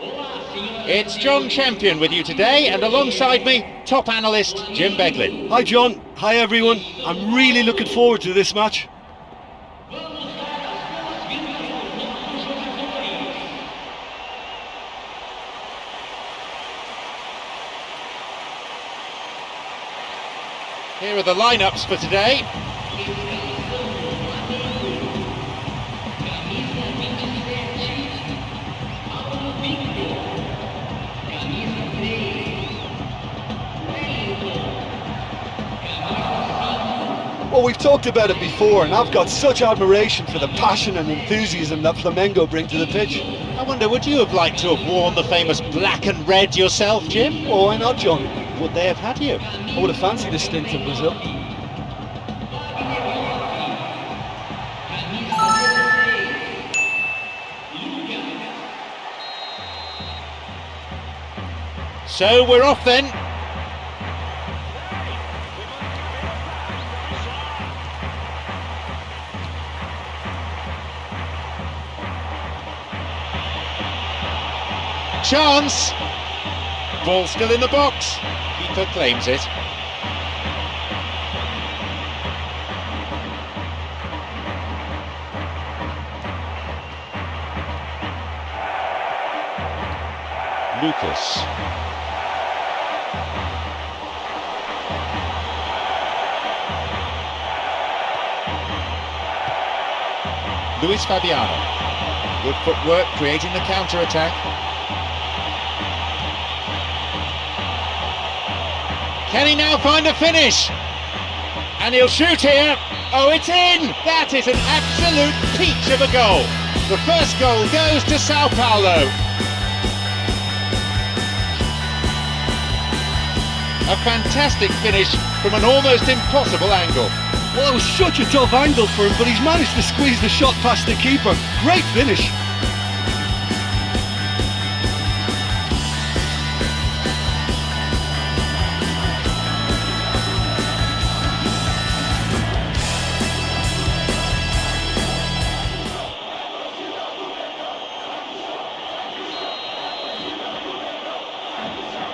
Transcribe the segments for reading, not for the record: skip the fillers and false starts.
It's John Champion with you today, and alongside me, top analyst Jim Beglin. Hi John, hi everyone. I'm really looking forward to this match. Here are the lineups for today. Well, we've talked about it before, and I've got such admiration for the passion and enthusiasm that Flamengo bring to the pitch. I wonder, would you have liked to have worn the famous black and red yourself, Jim? Well, why not, John? Would they have had you? I would have fancied a stint in Brazil. So we're off then. Chance! Ball still in the box. Keeper claims it. Lucas. Luis Fabiano. Good footwork, creating the counter-attack. Can he now find a finish? And he'll shoot here. Oh, it's in! That is an absolute peach of a goal. The first goal goes to São Paulo. A fantastic finish from an almost impossible angle. Well, it was such a tough angle for him, but he's managed to squeeze the shot past the keeper. Great finish.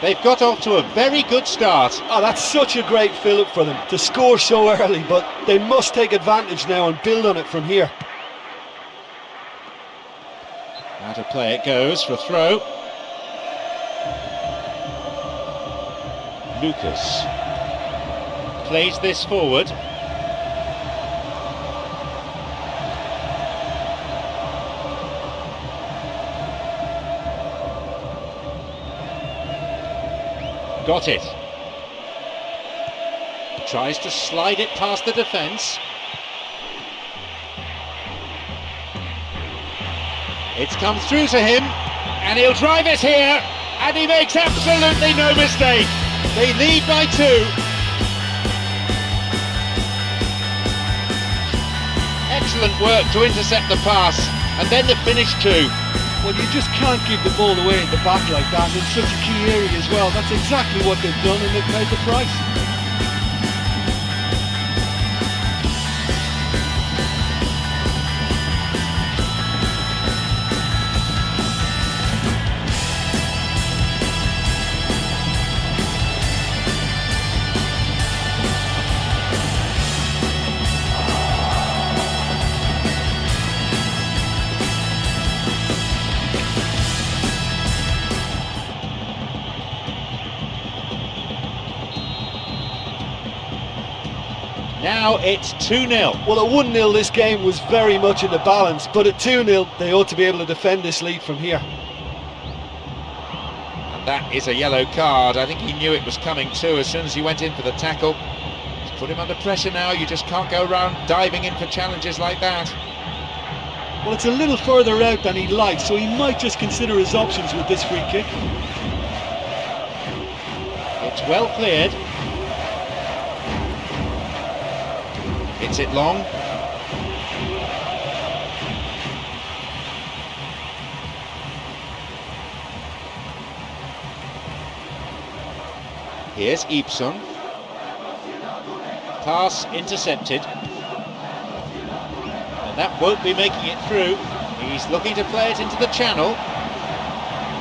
They've got off to a very good start. Oh, that's such a great fill-up for them, to score so early, but they must take advantage now and build on it from here. Out of play it goes for a throw. Lucas plays this forward. Got it. Tries to slide it past the defence. It's come through to him, and he'll drive it here, and he makes absolutely no mistake. They lead by 2. Excellent work to intercept the pass, and then the finish too. Well, you just can't give the ball away in the back like that, and in such a key area as well. That's exactly what they've done, and they've paid the price. Now it's 2-0. Well, at 1-0 this game was very much in the balance, but at 2-0 they ought to be able to defend this lead from here. And that is a yellow card. I think he knew it was coming too as soon as he went in for the tackle. He's put him under pressure now. You just can't go around diving in for challenges like that. Well, it's a little further out than he'd like, so he might just consider his options with this free kick. It's well cleared. Hits it long. Here's Ibson. Pass intercepted. And that won't be making it through. He's looking to play it into the channel.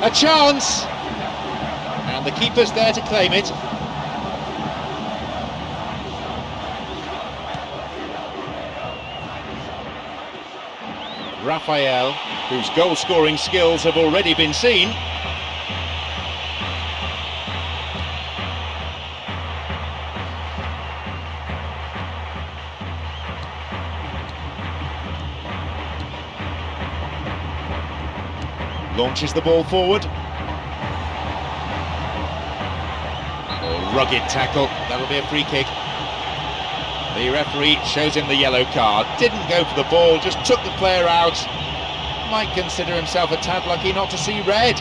A chance! And the keeper's there to claim it. Raphael, whose goal-scoring skills have already been seen. Launches the ball forward. Oh, rugged tackle. That'll be a free kick. The referee shows him the yellow card. Didn't go for the ball, just took the player out. Might consider himself a tad lucky not to see red.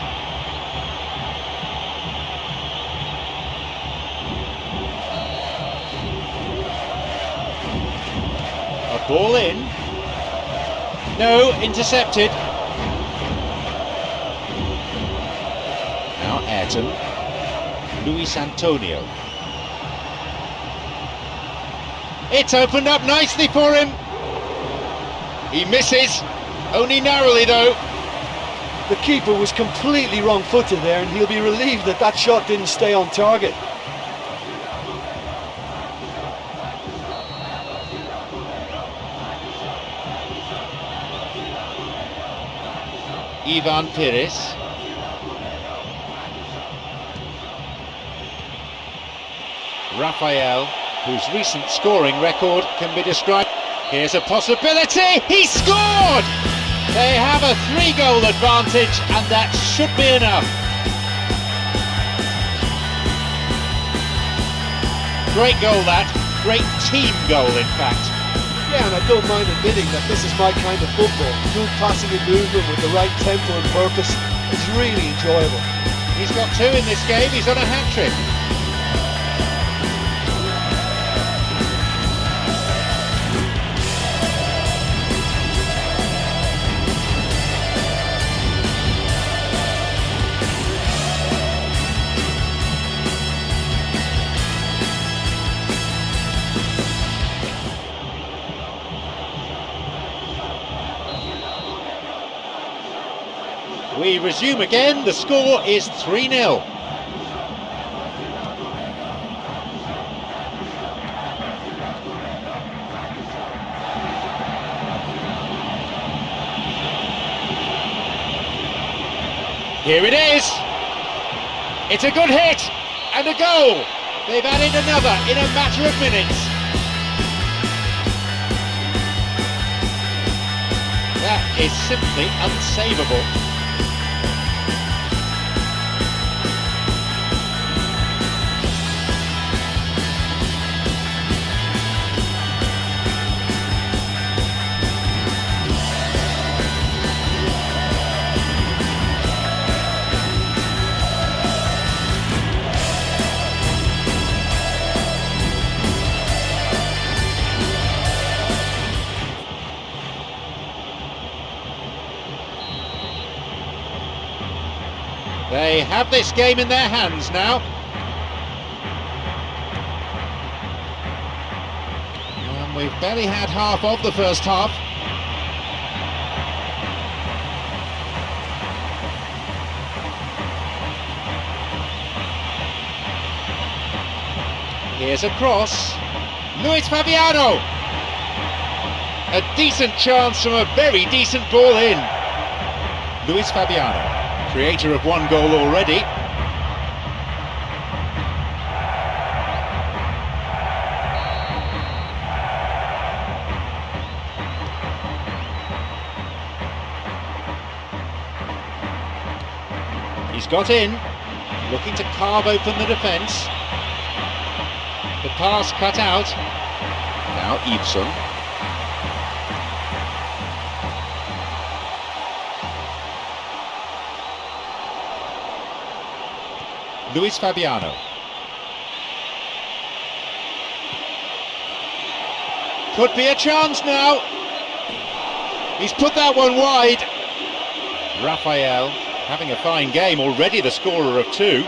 A ball in. No, intercepted. Now Ayrton. Luis Antonio. It's opened up nicely for him. He misses, only narrowly though. The keeper was completely wrong-footed there, and he'll be relieved that that shot didn't stay on target. Ivan Pires. Raphael, whose recent scoring record can be described. Here's a possibility, he scored! They have a 3-goal advantage, and that should be enough. Great goal that, great team goal in fact. Yeah, and I don't mind admitting that this is my kind of football. Good passing and movement with the right tempo and purpose. It's really enjoyable. He's got 2 in this game, he's on a hat-trick. We resume again, the score is 3-0. Here it is! It's a good hit! And a goal! They've added another in a matter of minutes. That is simply unsavable. They have this game in their hands now. And we've barely had half of the first half. Here's a cross. Luis Fabiano. A decent chance from a very decent ball in. Luis Fabiano, creator of 1 goal already. He's got in, looking to carve open the defence. The pass cut out. Now Ibsen. Luis Fabiano. Could be a chance now. He's put that one wide. Raphael having a fine game, already the scorer of 2.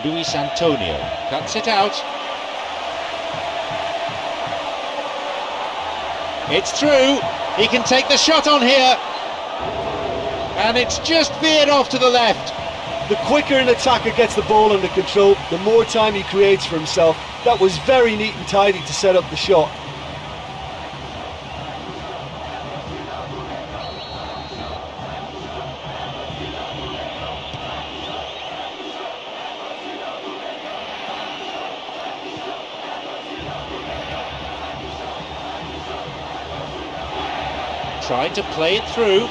Luis Antonio cuts it out. It's through. He can take the shot on here. And it's just veered off to the left. The quicker an attacker gets the ball under control, the more time he creates for himself. That was very neat and tidy to set up the shot. Tried to play it through.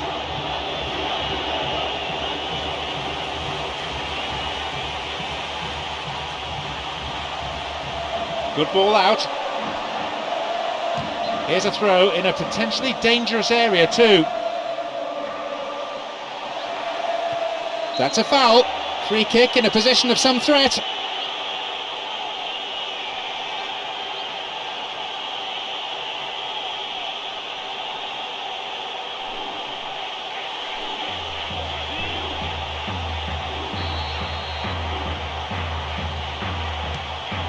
Good ball out. Here's a throw in a potentially dangerous area too. That's a foul. Free kick in a position of some threat.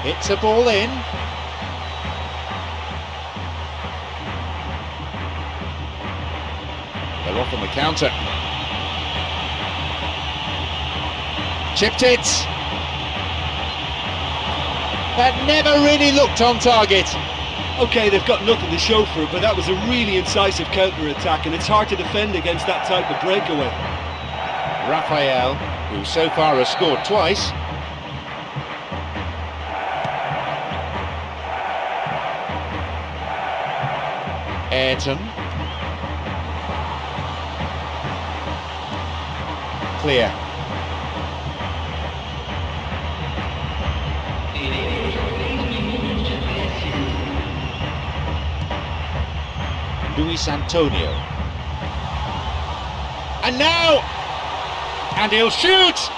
It's a ball in. They're off on the counter. Chipped it. That never really looked on target. Okay, they've got nothing to show for it, but that was a really incisive counter-attack, and it's hard to defend against that type of breakaway. Rafael, who so far has scored twice. Ayrton. Clear. Luis Antonio. And now! And he'll shoot!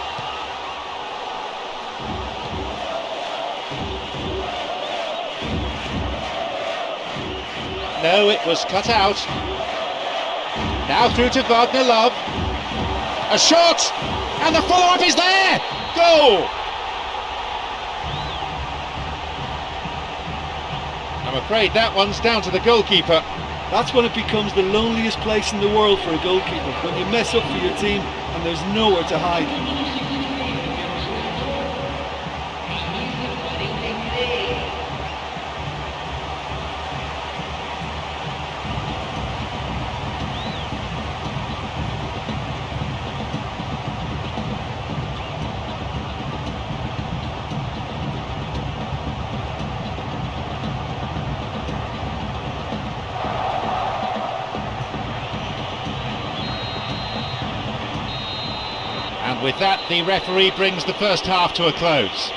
No, it was cut out. Now through to Wagner Love. A shot! And the follow-up is there! Goal! I'm afraid that one's down to the goalkeeper. That's when it becomes the loneliest place in the world for a goalkeeper, when you mess up for your team and there's nowhere to hide. And with that, the referee brings the first half to a close.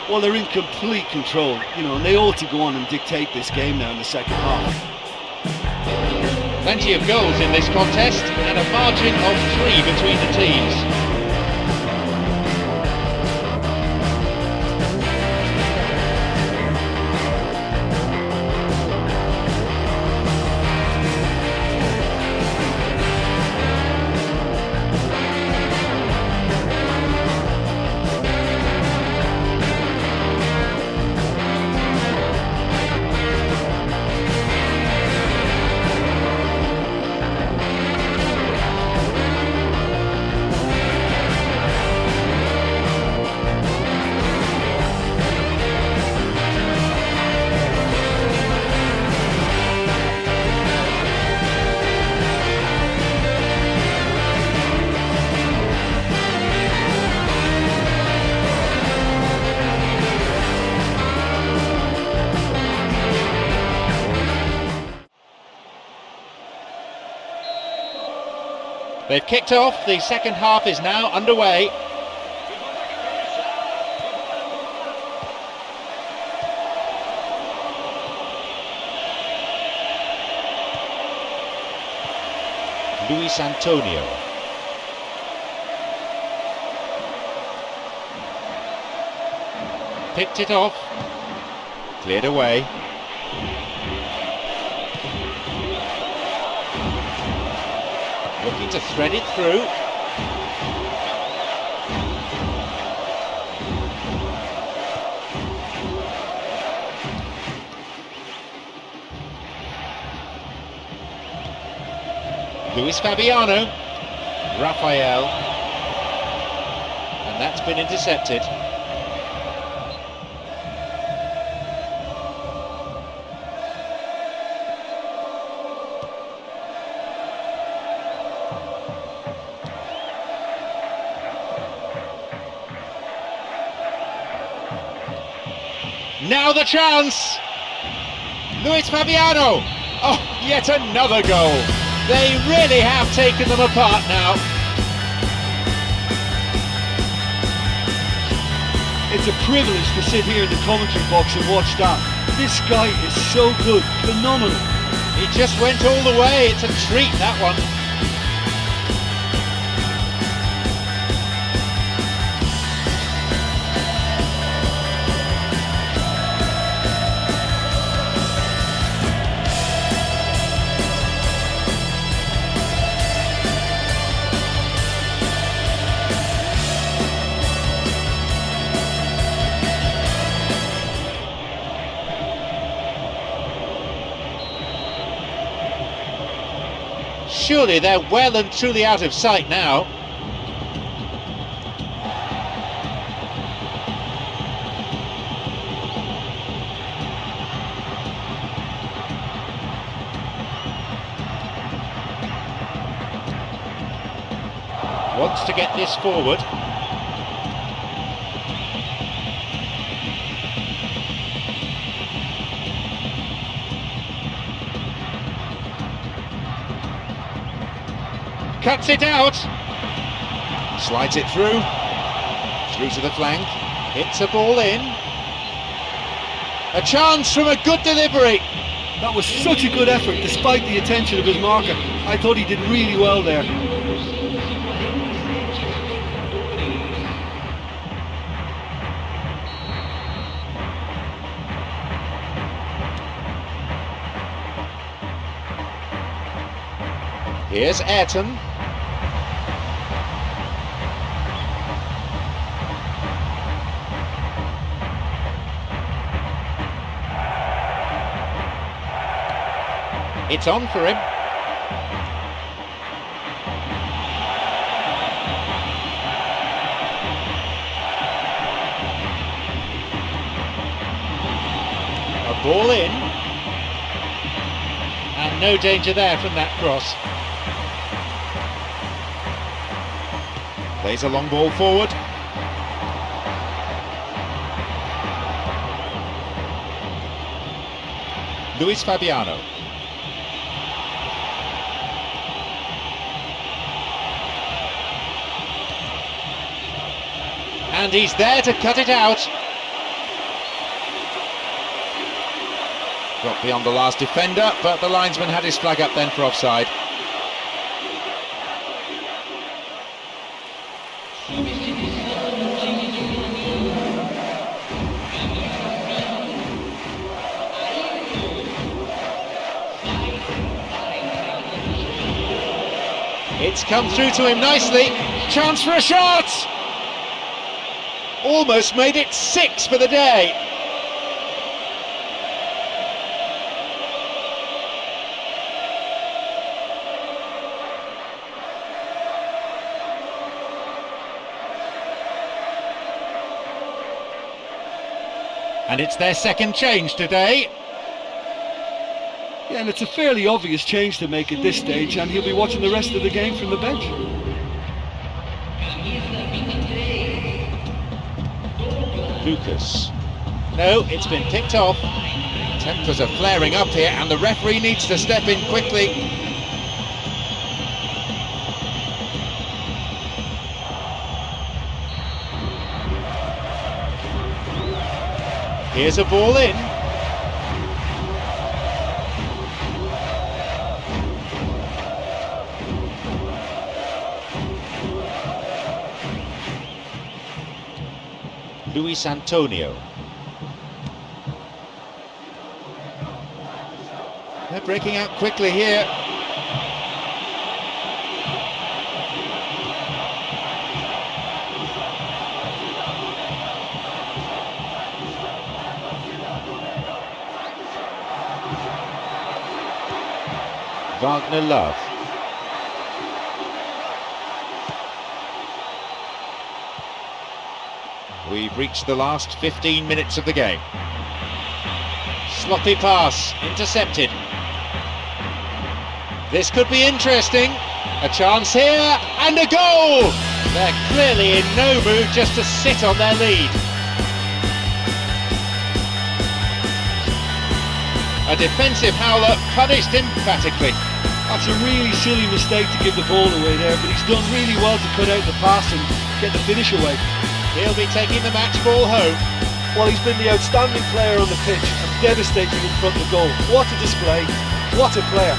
Well, they're in complete control, and they ought to go on and dictate this game now in the second half. Plenty of goals in this contest and a margin of 3 between the teams. They've kicked off, the second half is now underway. Luis Antonio. Picked it off, cleared away. Looking to thread it through. Luis Fabiano, Rafael, and that's been intercepted. Now the chance! Luis Fabiano! Oh, yet another goal! They really have taken them apart now. It's a privilege to sit here in the commentary box and watch that. This guy is so good, phenomenal. He just went all the way, it's a treat, that one. Surely they're well and truly out of sight now. Wants to get this forward. Cuts it out, slides it through to the flank, hits a ball in, a chance from a good delivery. That was such a good effort despite the attention of his marker. I thought he did really well there. Here's Ayrton. It's on for him. A ball in. And no danger there from that cross. Plays a long ball forward. Luis Fabiano. And he's there to cut it out. Got beyond the last defender, but the linesman had his flag up then for offside. It's come through to him nicely. Chance for a shot! Almost made it 6 for the day. And it's their second change today. Yeah, and it's a fairly obvious change to make at this stage, and he'll be watching the rest of the game from the bench. Lucas. No, it's been picked off. Tempers are flaring up here, and the referee needs to step in quickly. Here's a ball in. Luis Antonio. They're breaking out quickly here. Wagner Love. We've reached the last 15 minutes of the game. Sloppy pass, intercepted. This could be interesting. A chance here, and a goal! They're clearly in no mood just to sit on their lead. A defensive howler punished emphatically. That's a really silly mistake to give the ball away there, but he's done really well to cut out the pass and get the finish away. He'll be taking the match ball home. Well, he's been the outstanding player on the pitch and devastating in front of the goal. What a display, what a player.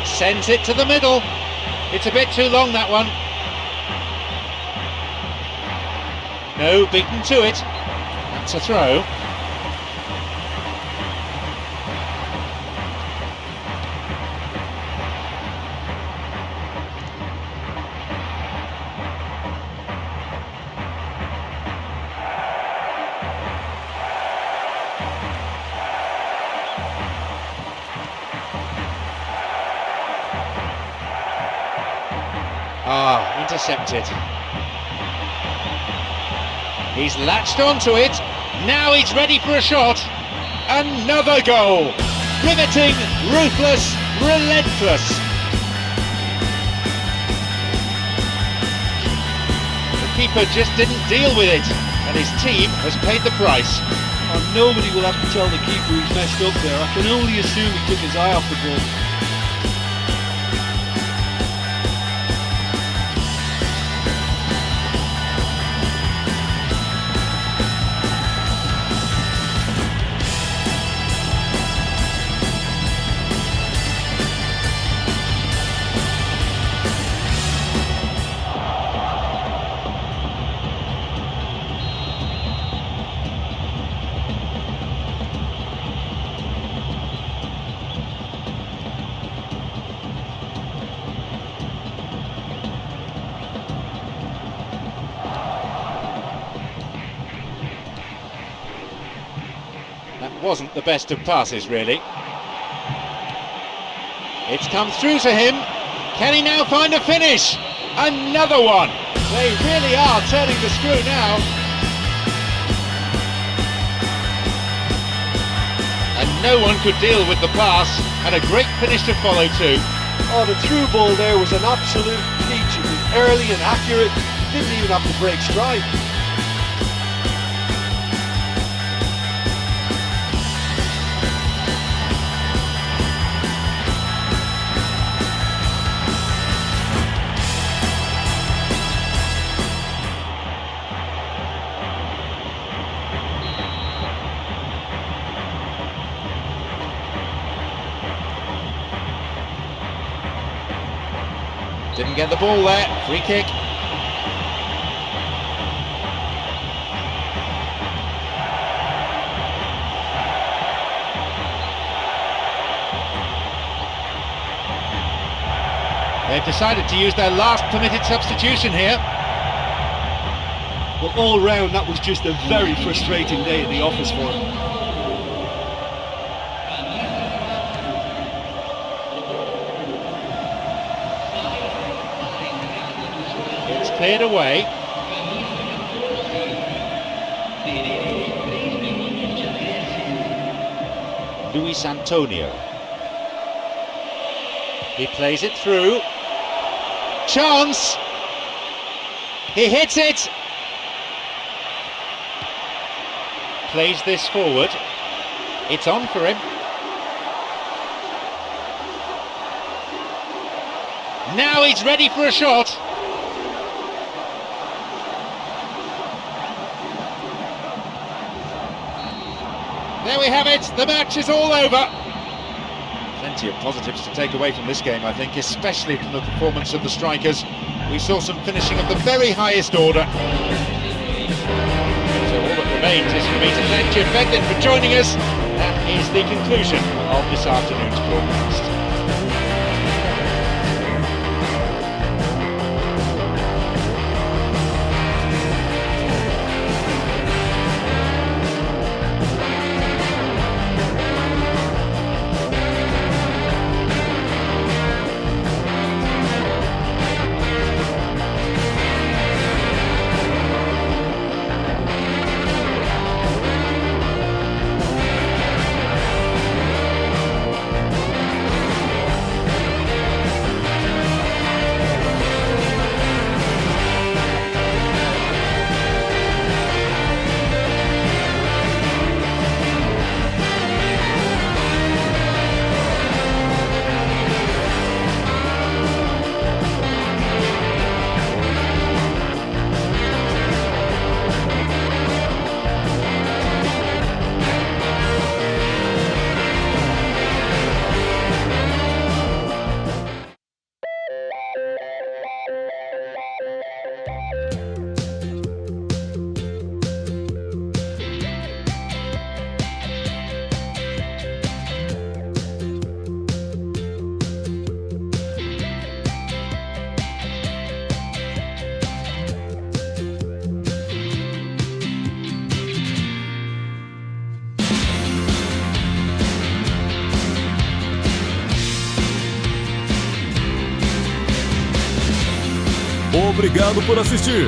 Sends it to the middle. It's a bit too long, that one. No, beaten to it. That's a throw. Intercepted. He's latched onto it. Now he's ready for a shot. Another goal. Riveting, ruthless, relentless. The keeper just didn't deal with it, and his team has paid the price. And nobody will have to tell the keeper he's messed up there. I can only assume he took his eye off the ball. Wasn't the best of passes, really. It's come through to him. Can he now find a finish? Another one. They really are turning the screw now. And no one could deal with the pass, and a great finish to follow too. Oh, the through ball there was an absolute peach. It was early and accurate. Didn't even have to break stride. Didn't get the ball there. Free kick. They've decided to use their last permitted substitution here. Well, all round, that was just a very frustrating day at the office for him. Cleared away. Luis Antonio. He plays it through. Chance! He hits it! Plays this forward. It's on for him. Now he's ready for a shot. There we have it, the match is all over. Plenty of positives to take away from this game, I think, especially from the performance of the strikers. We saw some finishing of the very highest order. debate is for me to thank you, Bedlin, for joining us. That is the conclusion of this afternoon's broadcast. Obrigado por assistir.